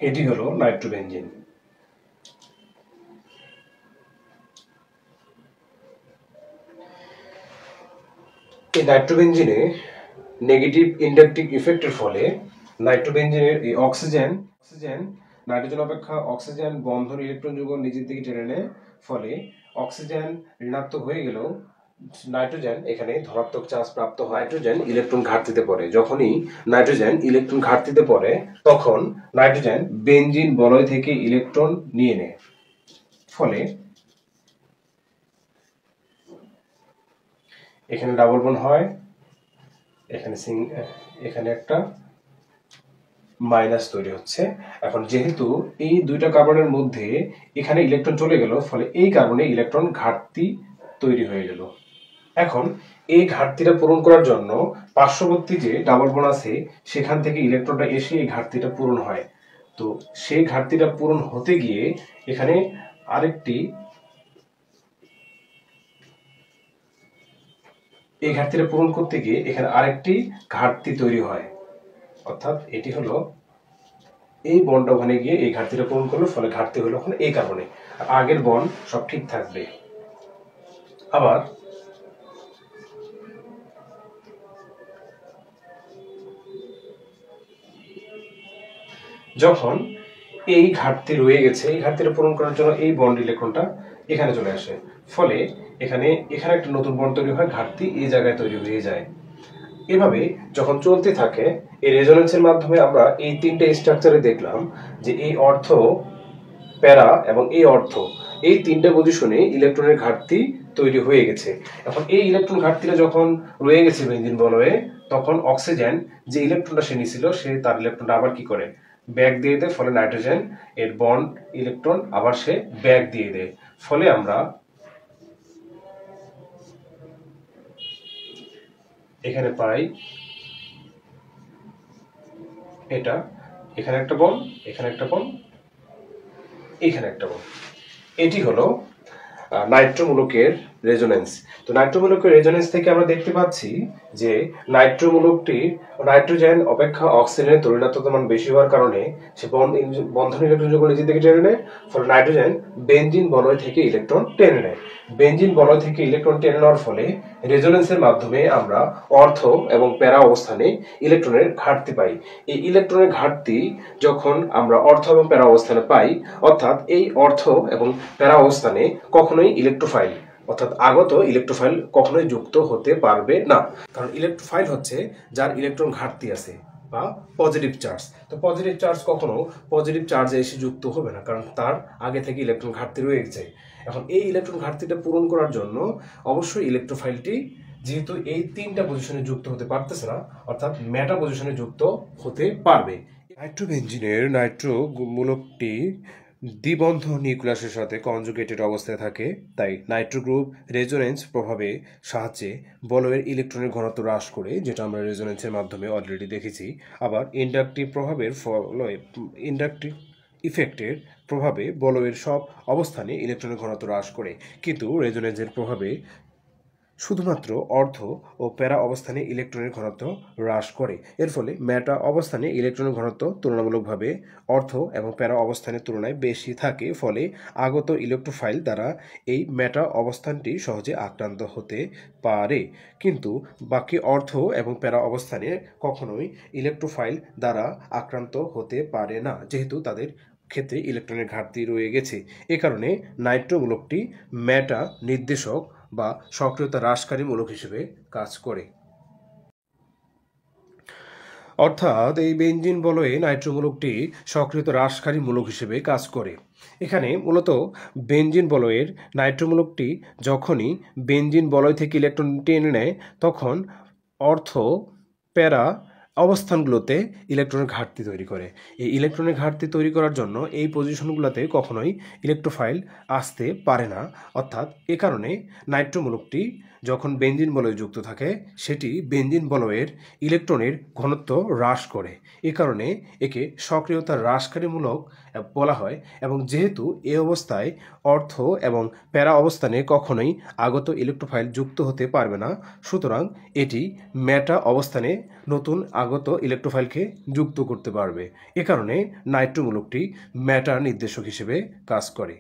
এটি হলো নাইট্রোবেনজিন। এই নাইট্রোবেনজিনে নেগেটিভ ইন্ডাকটিভ ইফেক্টের ফলে নাইট্রোবেনজিনের এই অক্সিজেন নাইট্রোজেন অপেক্ষা অক্সিজেন বন্ধন ইলেকট্রন যুগল নিজের দিকে টেনে নেয়, ফলে অক্সিজেন ঋণাত্মক হয়ে গেলেও নাইট্রোজেন এখানে ধনাত্মক চার্জ প্রাপ্ত হয়। নাইট্রোজেন ইলেকট্রন ঘাটতিতে পড়ে। যখনই নাইট্রোজেন ইলেকট্রন ঘাটতিতে পড়ে তখন নাইট্রোজেন বেনজিন বলয় থেকে ইলেকট্রন নিয়ে নেয়, ফলে এখানে ডাবল বন্ড হয়, এখানে একটা মাইনাস তৈরি হচ্ছে। এখন যেহেতু এই দুইটা কার্বনের মধ্যে এখানে ইলেকট্রন চলে গেল, ফলে এই কার্বনে ইলেকট্রন ঘাটতি তৈরি হয়ে গেল। এখন এই ঘাটতিটা পূরণ করার জন্য পার্শ্ববর্তী যে ডাবল বন্ড আছে সেখান থেকে ইলেকট্রনটা এসে এই ঘাটতিটা পূরণ হয়। তো সেই ঘাটতিটা পূরণ হতে গিয়ে এখানে এই ঘাটতিটা পূরণ করতে গিয়ে এখানে আরেকটি ঘাটতি তৈরি হয়, অর্থাৎ এটি হলো এই বন্ডটা ওখানে গিয়ে এই ঘাটতিটা পূরণ করলো, ফলে ঘাটতি হলো ওখানে এই কারণে। আগের বন্ড সব ঠিক থাকবে। আবার যখন এই ঘাটতি রয়ে গেছে, এই ঘাটতিটা পূরণ করার জন্য এই বন্ড ইলেকট্রনটা এখানে চলে আসে, ফলে এখানে একটা নতুন বন্ড তৈরি হয়, ঘাটতি এই জায়গায় তৈরি হয়ে যায়। এভাবে যখন চলতে থাকে এই রেজোনেন্সের মাধ্যমে আমরা এই তিনটে স্ট্রাকচারে দেখলাম যে এই অর্থ, প্যারা এবং এই তিনটে পজিশনে ইলেকট্রনের ঘাটতি তৈরি হয়ে গেছে। এখন এই ইলেকট্রন ঘাটতিটা যখন রয়ে গেছে বেনজিন বলয়ে, তখন অক্সিজেন যে ইলেকট্রনটা সে নিছিল সে তার ইলেকট্রনটা আবার কি করে ব্যাক দিয়ে দেয়, ফলে নাইট্রোজেন এর বন্ড ইলেকট্রন আবার সে ব্যাক দিয়ে দেয়, ফলে আমরা এখানে পাই এটা, এখানে একটা বন্ড, এখানে একটা বন্ড, এখানে একটা বন্ড। এটি হলো নাইট্রোমূলকের রেজোনেন্স। তো নাইট্রোমূলকের রেজোনেন্স থেকে আমরা দেখতে পাচ্ছি যে নাইট্রোমূলকটি নাইট্রোজেন অপেক্ষা অক্সিজেনের তরিণাত্মতা মান বেশি হওয়ার কারণে সে বন্ধন ইলেকট্রন যুগল নিজের দিকে টেনে নেয়, ফলে নাইট্রোজেন বেনজিন বলয় থেকে ইলেকট্রন টেনে নেয়। বেনজিন বলয় থেকে ইলেকট্রন টেনে নেওয়ার ফলে রেজোনেন্সের মাধ্যমে আমরা অর্থ এবং প্যারা অবস্থানে ইলেকট্রনের ঘাটতি পাই। এই ইলেকট্রনের ঘাটতি যখন আমরা অর্থ এবং প্যারা অবস্থানে পাই, অর্থাৎ এই অর্থ এবং প্যারা অবস্থানে কখনোই ইলেকট্রোফাইল অর্থাৎ আগত ইলেকট্রোফাইল কখনোই যুক্ত হতে পারবে না। কারণ ইলেকট্রোফাইল হচ্ছে যার ইলেকট্রন ঘাটতি আছে বা পজিটিভ চার্জ। তো পজিটিভ চার্জ কখনো পজিটিভ চার্জে এসে যুক্ত হবে না, কারণ তার আগে থেকে ইলেকট্রন ঘাটতি রয়ে গেছে। এখন এই ইলেকট্রন ঘাটতিটা পূরণ করার জন্য অবশ্যই ইলেকট্রোফাইলটি যেহেতু এই তিনটা পজিশনে যুক্ত হতে পারতেছে না, অর্থাৎ মেটা পজিশনে যুক্ত হতে পারবে। নাইট্রোবেনজিনের নাইট্রো মূলকটি দ্বিবন্ধ নিউক্লিয়াসের সাথে কনজুগেটেড অবস্থায় থাকে, তাই নাইট্রো গ্রুপ রেজোনেন্স প্রভাবের সাহায্যে বলয়ের ইলেকট্রনের ঘনত্ব হ্রাস করে, যেটা আমরা রেজোনেন্সের মাধ্যমে অলরেডি দেখেছি। আবার ইন্ডাকটিভ প্রভাবের ফলে ইন্ডাকটিভ ইফেক্টের প্রভাবে বলয়ের সব অবস্থানে ইলেকট্রনের ঘনত্ব হ্রাস করে, কিন্তু রেজোনেন্সের প্রভাবে শুধুমাত্র অর্ধ ও প্যারা অবস্থানে ইলেকট্রনের ঘনত্ব হ্রাস করে। এর ফলে মেটা অবস্থানে ইলেকট্রনের ঘনত্ব তুলনামূলকভাবে অর্ধ এবং প্যারা অবস্থানের তুলনায় বেশি থাকে, ফলে আগত ইলেকট্রোফাইল দ্বারা এই মেটা অবস্থানটি সহজে আক্রান্ত হতে পারে। কিন্তু বাকি অর্ধ এবং প্যারা অবস্থানে কখনোই ইলেকট্রোফাইল দ্বারা আক্রান্ত হতে পারে না, যেহেতু তাদের ক্ষেত্রে ইলেকট্রনের ঘাটতি রয়ে গেছে। এ কারণে নাইট্রোমূলকটি মেটা নির্দেশক বা সক্রিয়তা হ্রাসকারী মূলক হিসেবে কাজ করে। অর্থাৎ এই বেনজিন বলয়ে নাইট্রোমূলকটি সক্রিয়তা হ্রাসকারী মূলক হিসেবে কাজ করে। এখানে মূলত বেনজিন বলয়ের নাইট্রোমূলকটি যখনই বেনজিন বলয় থেকে ইলেকট্রন টেনে নেয়, তখন অর্থ প্যারা অবস্থানগুলোতে ইলেকট্রনের ঘাটতি তৈরি করে। এই ইলেকট্রনের ঘাটতি তৈরি করার জন্য এই পজিশনগুলোতে কখনোই ইলেকট্রোফাইল আসতে পারে না, অর্থাৎ এ কারণে নাইট্রোমূলকটি যখন বেনজিন বলয়ে যুক্ত থাকে সেটি বেনজিন বলয়ের ইলেকট্রনের ঘনত্ব হ্রাস করে। এ কারণে একে সক্রিয়তা হ্রাসকারী মূলক বলা হয়, এবং যেহেতু এ অবস্থায় অর্থ এবং প্যারা অবস্থানে কখনোই আগত ইলেকট্রোফাইল যুক্ত হতে পারবে না, সুতরাং এটি মেটা অবস্থানে নতুন আগত ইলেকট্রোফাইলকে যুক্ত করতে পারবে। এ কারণে নাইট্রো মূলকটি ম্যাটার নির্দেশক হিসেবে কাজ করে।